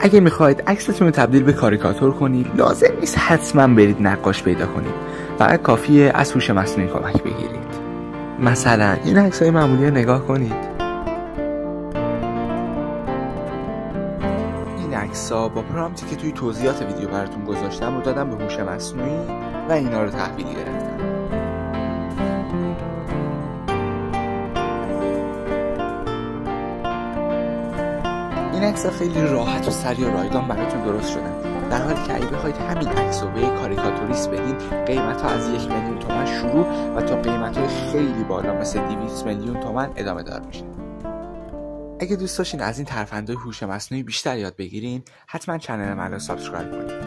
اگه میخواید عکستون رو تبدیل به کاریکاتور کنید لازم نیست حتما برید نقاش پیدا کنید، فقط کافیه از هوش مصنوعی کمک بگیرید. مثلا این عکسای معمولی رو نگاه کنید. این عکس‌ها با پرامپتی که توی توضیحات ویدیو براتون گذاشتم رو دادم به هوش مصنوعی و اینا رو تحویل گرفتم. این عکس‌ها خیلی راحت و سریع و رایگان براتون درست شدن، در حالی که اگه بخواید همین عکس رو به یک کاریکاتوریست بدین قیمت‌ها از 1 میلیون تومان شروع و تا قیمت‌های خیلی بالا مثل 200 میلیون تومان ادامه دار میشه. اگه دوست داشتین از این ترفندهای هوش مصنوعی بیشتر یاد بگیرین حتما کانال من رو سابسکرایب کنید.